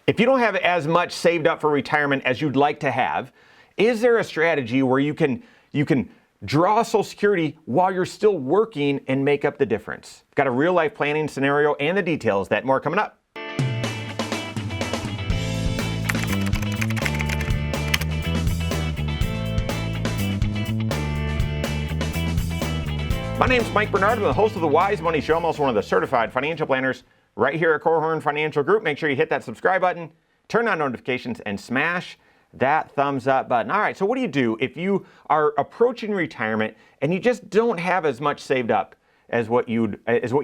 If you don't have as much saved up for retirement as you'd like to have, is there a strategy where you can draw Social Security while you're still working and make up the difference? Got a real life planning scenario and the details. That and more coming up. My name's Mike Bernard. I'm the host of the Wise Money Show. I'm also one of the certified financial planners right here at Korhorn Financial Group. Make sure you hit that subscribe button, turn on notifications, and smash that thumbs up button. All right, so what do you do if you are approaching retirement and you just don't have as much saved up as what you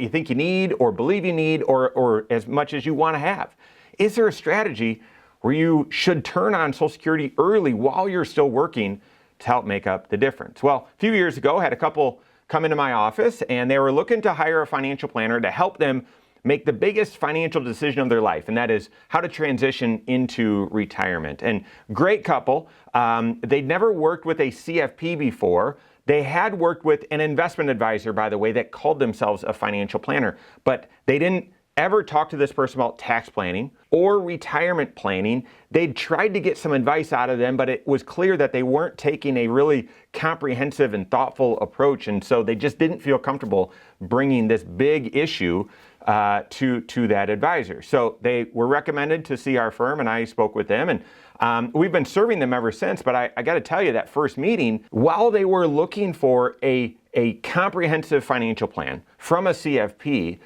think you need or believe you need or as much as you want to have? Is there a strategy where you should turn on Social Security early while you're still working to help make up the difference? Well, a few years ago, I had a couple come into my office and they were looking to hire a financial planner to help them make the biggest financial decision of their life, and that is how to transition into retirement. And great couple. They'd never worked with a CFP before. They had worked with an investment advisor, by the way, that called themselves a financial planner, but they didn't ever talk to this person about tax planning or retirement planning. They'd tried to get some advice out of them, but it was clear that they weren't taking a really comprehensive and thoughtful approach, and so they just didn't feel comfortable bringing this big issue to that advisor. So they were recommended to see our firm, and I spoke with them, and we've been serving them ever since. But I got to tell you, that first meeting, while they were looking for a comprehensive financial plan from a CFP,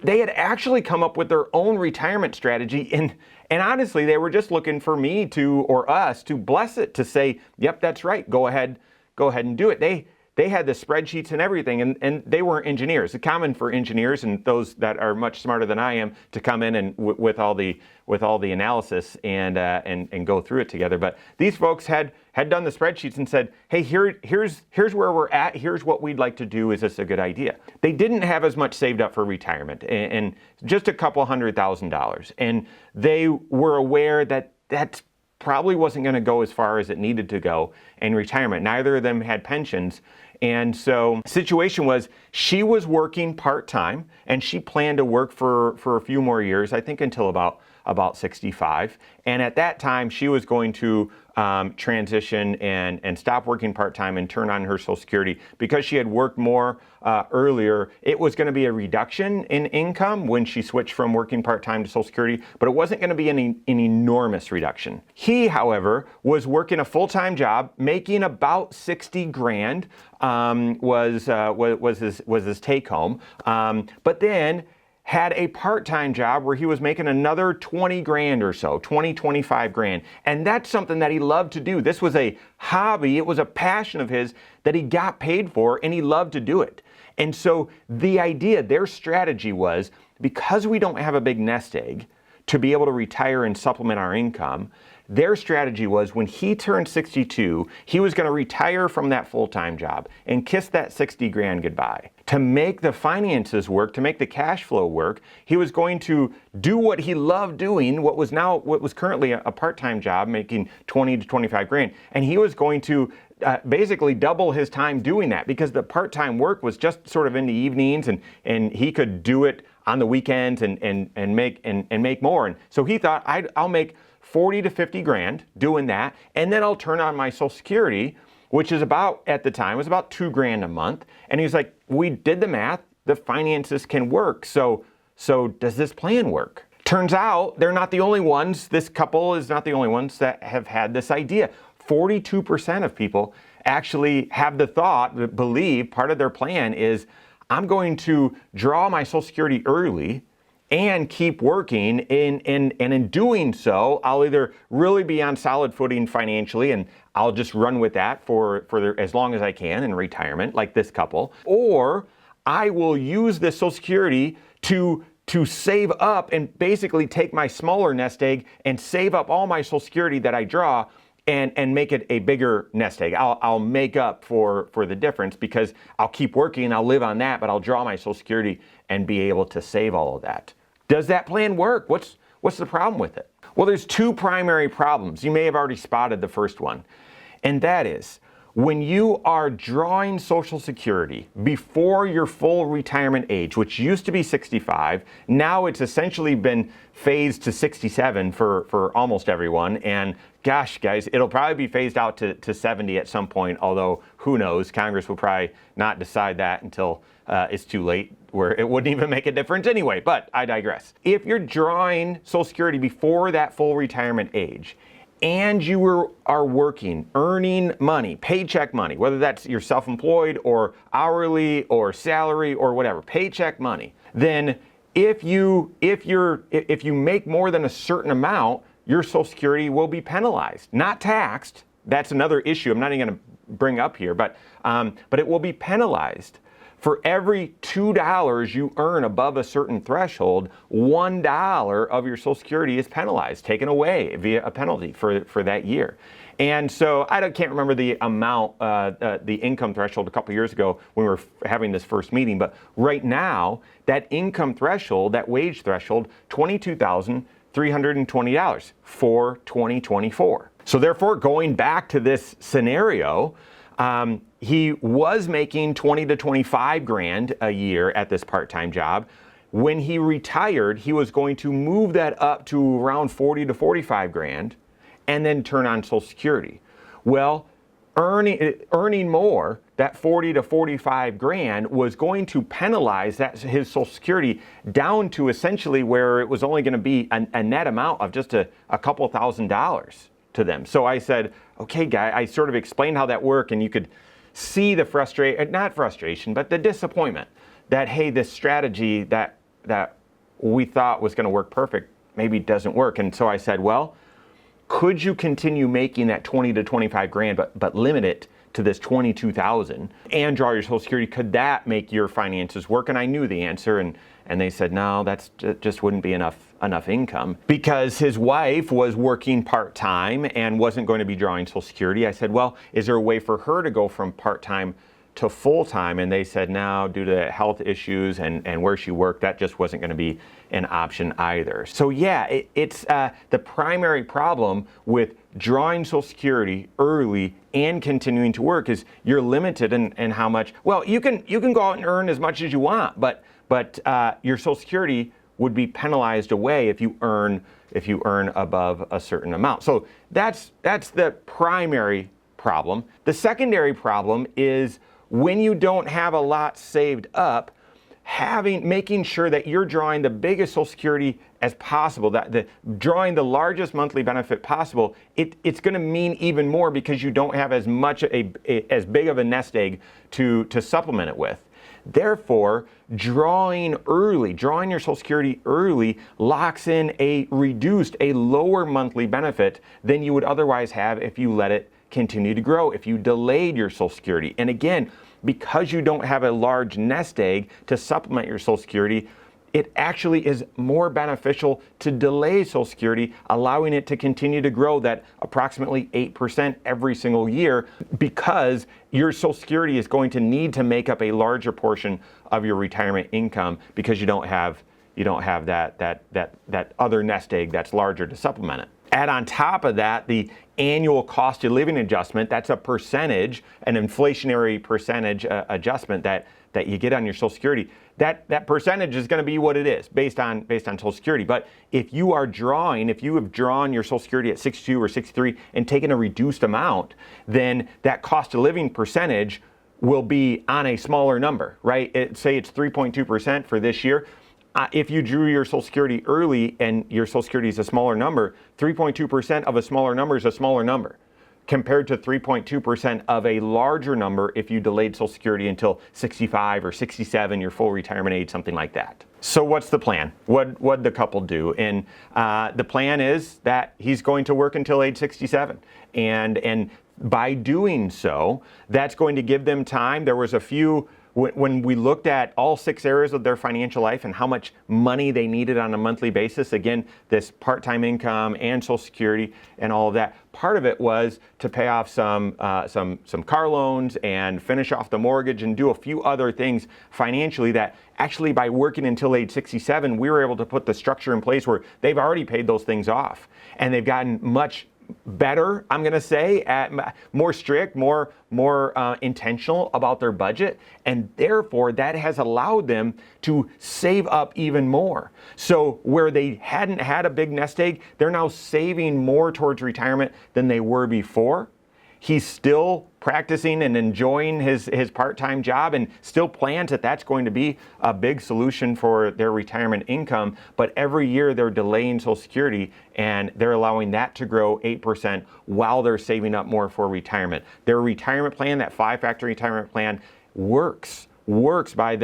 they had actually come up with their own retirement strategy, and honestly, they were just looking for me or us to bless it, to say, yep, that's right, go ahead and do it. They had the spreadsheets and everything, and they weren't engineers. It's common for engineers and those that are much smarter than I am to come in and with all the analysis and go through it together. But these folks had done the spreadsheets and said, hey, here's where we're at. Here's what we'd like to do. Is this a good idea? They didn't have as much saved up for retirement, and just a couple $100,000, and they were aware that that's probably wasn't going to go as far as it needed to go in retirement. Neither of them had pensions. And so the situation was, she was working part-time and she planned to work for a few more years, I think until about 65. And at that time, she was going to transition and stop working part-time and turn on her Social Security. Because she had worked more earlier, it was going to be a reduction in income when she switched from working part-time to Social Security, but it wasn't going to be an enormous reduction. He, however, was working a full-time job, making about 60 grand was his take-home, but then had a part-time job where he was making another 20 grand or so, 25 grand. And that's something that he loved to do. This was a hobby. It was a passion of his that he got paid for, and he loved to do it. And so the idea, their strategy was, because we don't have a big nest egg to be able to retire and supplement our income, their strategy was, when he turned 62, he was going to retire from that full-time job and kiss that 60 grand goodbye. To make the finances work, to make the cash flow work, he was going to do what he loved doing, what was currently a part-time job, making 20 to 25 grand. And he was going to basically double his time doing that, because the part-time work was just sort of in the evenings, and he could do it on the weekends and make more. And so he thought, I'll make 40 to 50 grand doing that, and then I'll turn on my Social Security, which is at the time was about 2 grand a month. And he's like, we did the math, the finances can work. So does this plan work? Turns out they're not the only ones. This couple is not the only ones that have had this idea. 42% of people actually have the thought, believe part of their plan is, I'm going to draw my Social Security early and keep working, and in doing so, I'll either really be on solid footing financially, and I'll just run with that for as long as I can in retirement, like this couple, or I will use this Social Security to save up and basically take my smaller nest egg and save up all my Social Security that I draw and make it a bigger nest egg. I'll make up for the difference, because I'll keep working, I'll live on that, but I'll draw my Social Security and be able to save all of that. Does that plan work? What's the problem with it? Well, there's two primary problems. You may have already spotted the first one, and that is, When you are drawing Social Security before your full retirement age, which used to be 65, now it's essentially been phased to 67 for almost everyone. And gosh, guys, it'll probably be phased out to 70 at some point, although who knows, Congress will probably not decide that until it's too late, where it wouldn't even make a difference anyway, but I digress. If you're drawing Social Security before that full retirement age, and you are working, earning money, paycheck money, whether that's you're self-employed or hourly or salary or whatever, paycheck money, then if you make more than a certain amount, your Social Security will be penalized, not taxed. That's another issue I'm not even going to bring up here, but it will be penalized. For every $2 you earn above a certain threshold, $1 of your Social Security is penalized, taken away via a penalty for that year. And so I can't remember the amount, the income threshold a couple years ago when we were having this first meeting, but right now, that income threshold, that wage threshold, $22,320 for 2024. So therefore, going back to this scenario, he was making 20 to 25 grand a year at this part-time job. When he retired, he was going to move that up to around 40 to 45 grand and then turn on Social Security. Well, earning more, that 40 to 45 grand was going to penalize his Social Security down to essentially where it was only going to be a net amount of just a couple $1,000s to them. So I said, okay, guy, I sort of explained how that worked, and you could see the not frustration, but the disappointment that, hey, this strategy that we thought was going to work perfect maybe doesn't work. And so I said, well, could you continue making that 20 to 25 grand, but limit it to this 22,000 and draw your Social Security? Could that make your finances work? And I knew the answer, and they said, no, that's just wouldn't be enough income, because his wife was working part-time and wasn't going to be drawing Social Security. I said, well, is there a way for her to go from part-time to full-time? And they said, no, due to health issues and where she worked, that just wasn't going to be an option either. So yeah, it's the primary problem with drawing Social Security early and continuing to work is you're limited in how much. Well, you can go out and earn as much as you want, but your Social Security would be penalized away if you earn above a certain amount. So that's the primary problem. The secondary problem is when you don't have a lot saved up, making sure that you're drawing the biggest Social Security as possible, drawing the largest monthly benefit possible, it's going to mean even more because you don't have as big of a nest egg to supplement it with. Therefore, drawing your Social Security early locks in a lower monthly benefit than you would otherwise have if you let it continue to grow, if you delayed your Social Security. And again, because you don't have a large nest egg to supplement your Social Security, it actually is more beneficial to delay Social Security, allowing it to continue to grow that approximately 8% every single year, because your Social Security is going to need to make up a larger portion of your retirement income because you don't have that other nest egg that's larger to supplement it. Add on top of that the annual cost of living adjustment. That's a percentage, an inflationary percentage adjustment that you get on your Social Security. That percentage is going to be what it is based on Social Security. But if you have drawn your Social Security at 62 or 63 and taken a reduced amount, then that cost of living percentage will be on a smaller number, right? Say it's 3.2% for this year. If you drew your Social Security early and your Social Security is a smaller number, 3.2% of a smaller number is a smaller number, compared to 3.2% of a larger number if you delayed Social Security until 65 or 67, your full retirement age, something like that. So what's the plan? What'd the couple do? And the plan is that he's going to work until age 67. And by doing so, that's going to give them time. There was a few, when we looked at all 6 areas of their financial life and how much money they needed on a monthly basis, again, this part-time income and Social Security and all of that, part of it was to pay off some car loans and finish off the mortgage and do a few other things financially that actually by working until age 67, we were able to put the structure in place where they've already paid those things off and they've gotten much better, I'm going to say, more strict, more intentional about their budget, and therefore that has allowed them to save up even more. So where they hadn't had a big nest egg, they're now saving more towards retirement than they were before. He's still practicing and enjoying his part-time job and still plans that that's going to be a big solution for their retirement income. But every year they're delaying Social Security and they're allowing that to grow 8% while they're saving up more for retirement. Their retirement plan, that 5-factor retirement plan, works by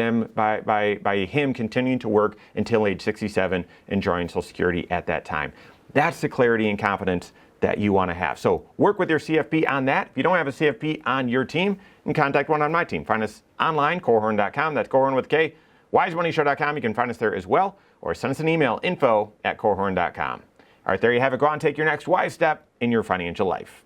him continuing to work until age 67 and drawing Social Security at that time. That's the clarity and confidence that you want to have. So work with your CFP on that. If you don't have a CFP on your team, you can contact one on my team. Find us online, Korhorn.com. That's Korhorn with K. WiseMoneyShow.com. You can find us there as well. Or send us an email, info@Korhorn.com. All right, there you have it. Go out and take your next wise step in your financial life.